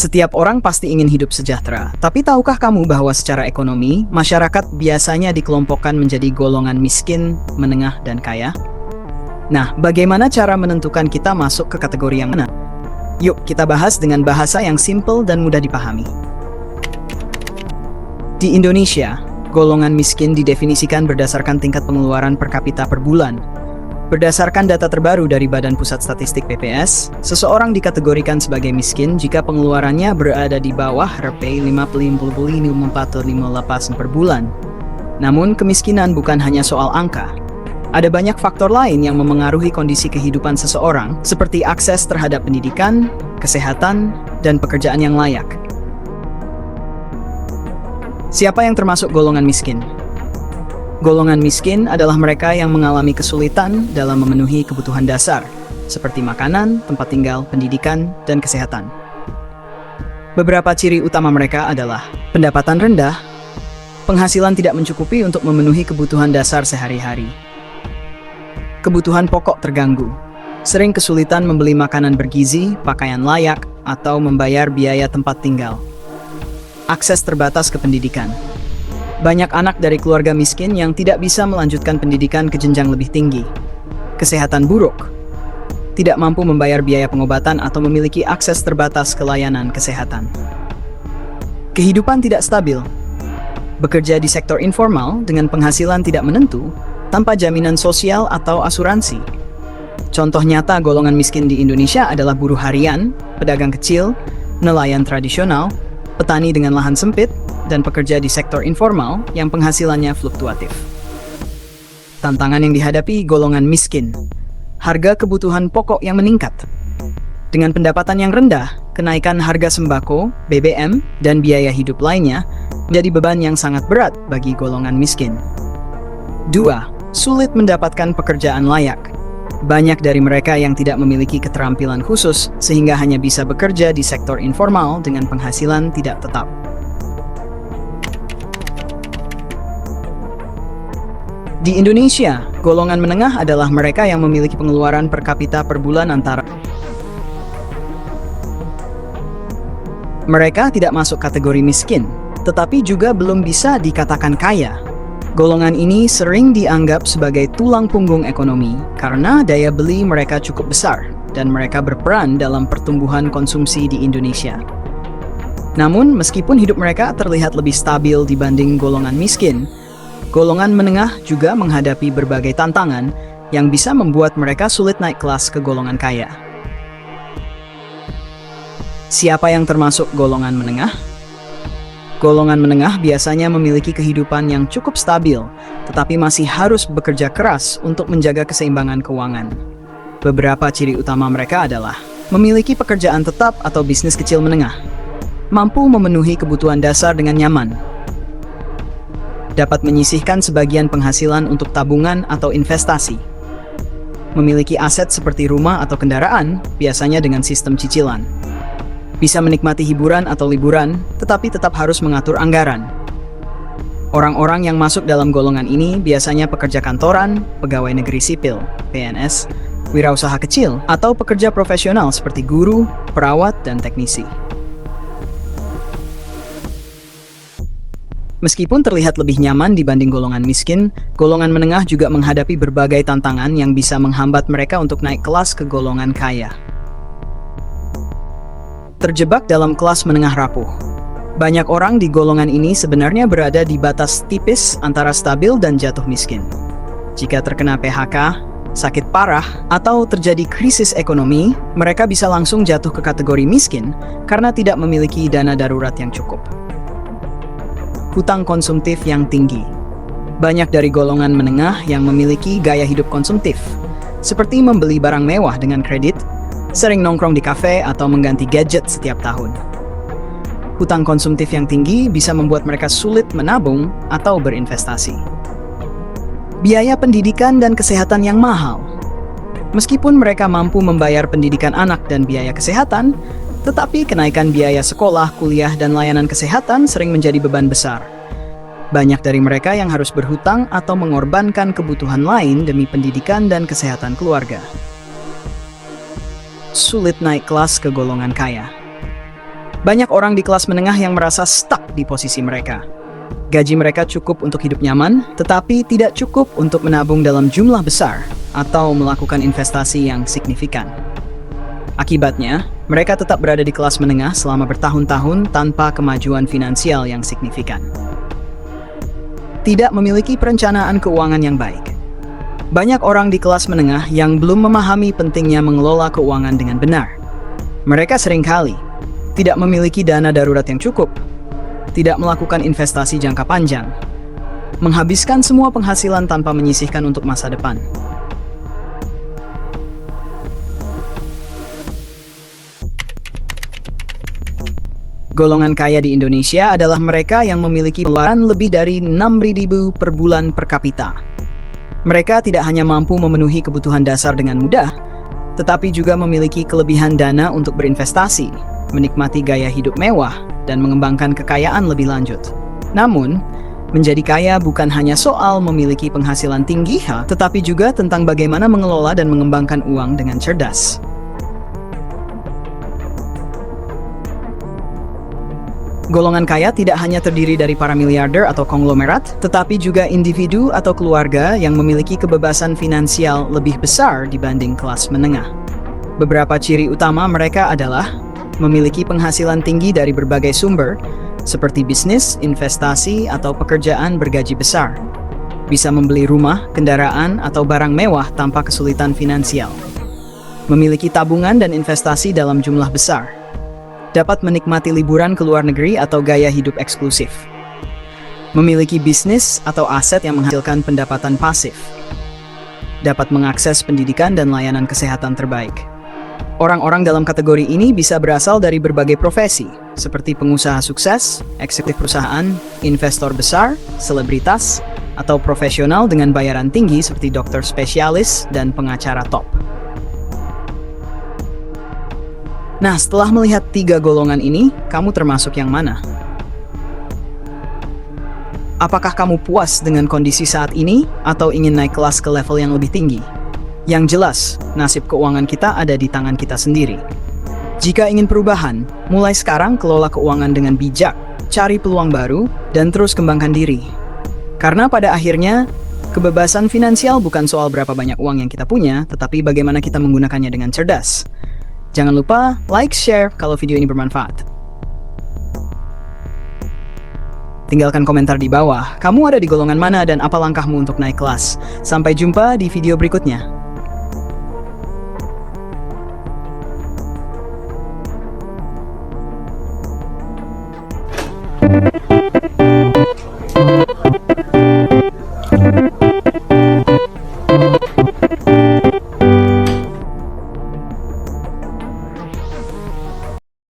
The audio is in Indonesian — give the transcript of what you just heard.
Setiap orang pasti ingin hidup sejahtera, tapi tahukah kamu bahwa secara ekonomi, masyarakat biasanya dikelompokkan menjadi golongan miskin, menengah, dan kaya? Nah, bagaimana cara menentukan kita masuk ke kategori yang mana? Yuk, kita bahas dengan bahasa yang simple dan mudah dipahami. Di Indonesia, golongan miskin didefinisikan berdasarkan tingkat pengeluaran per kapita per bulan. Berdasarkan data terbaru dari Badan Pusat Statistik BPS, seseorang dikategorikan sebagai miskin jika pengeluarannya berada di bawah Rp50.000 per bulan. Namun, kemiskinan bukan hanya soal angka. Ada banyak faktor lain yang memengaruhi kondisi kehidupan seseorang, seperti akses terhadap pendidikan, kesehatan, dan pekerjaan yang layak. Siapa yang termasuk golongan miskin? Golongan miskin adalah mereka yang mengalami kesulitan dalam memenuhi kebutuhan dasar, seperti makanan, tempat tinggal, pendidikan, dan kesehatan. Beberapa ciri utama mereka adalah pendapatan rendah, penghasilan tidak mencukupi untuk memenuhi kebutuhan dasar sehari-hari, kebutuhan pokok terganggu, sering kesulitan membeli makanan bergizi, pakaian layak, atau membayar biaya tempat tinggal, akses terbatas ke pendidikan. Banyak anak dari keluarga miskin yang tidak bisa melanjutkan pendidikan ke jenjang lebih tinggi. Kesehatan buruk, tidak mampu membayar biaya pengobatan atau memiliki akses terbatas ke layanan kesehatan. Kehidupan tidak stabil, bekerja di sektor informal dengan penghasilan tidak menentu, tanpa jaminan sosial atau asuransi. Contoh nyata golongan miskin di Indonesia adalah buruh harian, pedagang kecil, nelayan tradisional, petani dengan lahan sempit, dan pekerja di sektor informal yang penghasilannya fluktuatif. Tantangan yang dihadapi golongan miskin: harga kebutuhan pokok yang meningkat. Dengan pendapatan yang rendah, kenaikan harga sembako, BBM, dan biaya hidup lainnya menjadi beban yang sangat berat bagi golongan miskin. 2. Sulit mendapatkan pekerjaan layak. Banyak dari mereka yang tidak memiliki keterampilan khusus sehingga hanya bisa bekerja di sektor informal dengan penghasilan tidak tetap. Di Indonesia, golongan menengah adalah mereka yang memiliki pengeluaran per kapita per bulan antara. Mereka tidak masuk kategori miskin, tetapi juga belum bisa dikatakan kaya. Golongan ini sering dianggap sebagai tulang punggung ekonomi karena daya beli mereka cukup besar dan mereka berperan dalam pertumbuhan konsumsi di Indonesia. Namun, meskipun hidup mereka terlihat lebih stabil dibanding golongan miskin, golongan menengah juga menghadapi berbagai tantangan yang bisa membuat mereka sulit naik kelas ke golongan kaya. Siapa yang termasuk golongan menengah? Golongan menengah biasanya memiliki kehidupan yang cukup stabil, tetapi masih harus bekerja keras untuk menjaga keseimbangan keuangan. Beberapa ciri utama mereka adalah memiliki pekerjaan tetap atau bisnis kecil menengah, mampu memenuhi kebutuhan dasar dengan nyaman, dapat menyisihkan sebagian penghasilan untuk tabungan atau investasi, memiliki aset seperti rumah atau kendaraan, biasanya dengan sistem cicilan, bisa menikmati hiburan atau liburan, tetapi tetap harus mengatur anggaran. Orang-orang yang masuk dalam golongan ini biasanya pekerja kantoran, pegawai negeri sipil, PNS, wirausaha kecil, atau pekerja profesional seperti guru, perawat, dan teknisi. Meskipun terlihat lebih nyaman dibanding golongan miskin, golongan menengah juga menghadapi berbagai tantangan yang bisa menghambat mereka untuk naik kelas ke golongan kaya. Terjebak dalam kelas menengah rapuh. Banyak orang di golongan ini sebenarnya berada di batas tipis antara stabil dan jatuh miskin. Jika terkena PHK, sakit parah, atau terjadi krisis ekonomi, mereka bisa langsung jatuh ke kategori miskin karena tidak memiliki dana darurat yang cukup. Hutang konsumtif yang tinggi. Banyak dari golongan menengah yang memiliki gaya hidup konsumtif, seperti membeli barang mewah dengan kredit, sering nongkrong di kafe atau mengganti gadget setiap tahun. Hutang konsumtif yang tinggi bisa membuat mereka sulit menabung atau berinvestasi. Biaya pendidikan dan kesehatan yang mahal. Meskipun mereka mampu membayar pendidikan anak dan biaya kesehatan, tetapi kenaikan biaya sekolah, kuliah, dan layanan kesehatan sering menjadi beban besar. Banyak dari mereka yang harus berhutang atau mengorbankan kebutuhan lain demi pendidikan dan kesehatan keluarga. Sulit naik kelas ke golongan kaya. Banyak orang di kelas menengah yang merasa stuck di posisi mereka. Gaji mereka cukup untuk hidup nyaman, tetapi tidak cukup untuk menabung dalam jumlah besar atau melakukan investasi yang signifikan. Akibatnya, mereka tetap berada di kelas menengah selama bertahun-tahun tanpa kemajuan finansial yang signifikan. Tidak memiliki perencanaan keuangan yang baik. Banyak orang di kelas menengah yang belum memahami pentingnya mengelola keuangan dengan benar. Mereka seringkali tidak memiliki dana darurat yang cukup, tidak melakukan investasi jangka panjang, menghabiskan semua penghasilan tanpa menyisihkan untuk masa depan. Golongan kaya di Indonesia adalah mereka yang memiliki pengeluaran lebih dari 6.000 per bulan per kapita. Mereka tidak hanya mampu memenuhi kebutuhan dasar dengan mudah, tetapi juga memiliki kelebihan dana untuk berinvestasi, menikmati gaya hidup mewah, dan mengembangkan kekayaan lebih lanjut. Namun, menjadi kaya bukan hanya soal memiliki penghasilan tinggi, tetapi juga tentang bagaimana mengelola dan mengembangkan uang dengan cerdas. Golongan kaya tidak hanya terdiri dari para miliarder atau konglomerat, tetapi juga individu atau keluarga yang memiliki kebebasan finansial lebih besar dibanding kelas menengah. Beberapa ciri utama mereka adalah memiliki penghasilan tinggi dari berbagai sumber, seperti bisnis, investasi, atau pekerjaan bergaji besar. Bisa membeli rumah, kendaraan, atau barang mewah tanpa kesulitan finansial. Memiliki tabungan dan investasi dalam jumlah besar. Dapat menikmati liburan ke luar negeri atau gaya hidup eksklusif. Memiliki bisnis atau aset yang menghasilkan pendapatan pasif. Dapat mengakses pendidikan dan layanan kesehatan terbaik. Orang-orang dalam kategori ini bisa berasal dari berbagai profesi, seperti pengusaha sukses, eksekutif perusahaan, investor besar, selebritas, atau profesional dengan bayaran tinggi seperti dokter spesialis dan pengacara top. Nah, setelah melihat 3 golongan ini, kamu termasuk yang mana? Apakah kamu puas dengan kondisi saat ini atau ingin naik kelas ke level yang lebih tinggi? Yang jelas, nasib keuangan kita ada di tangan kita sendiri. Jika ingin perubahan, mulai sekarang kelola keuangan dengan bijak, cari peluang baru, dan terus kembangkan diri. Karena pada akhirnya, kebebasan finansial bukan soal berapa banyak uang yang kita punya, tetapi bagaimana kita menggunakannya dengan cerdas. Jangan lupa like, share kalau video ini bermanfaat. Tinggalkan komentar di bawah, kamu ada di golongan mana dan apa langkahmu untuk naik kelas. Sampai jumpa di video berikutnya.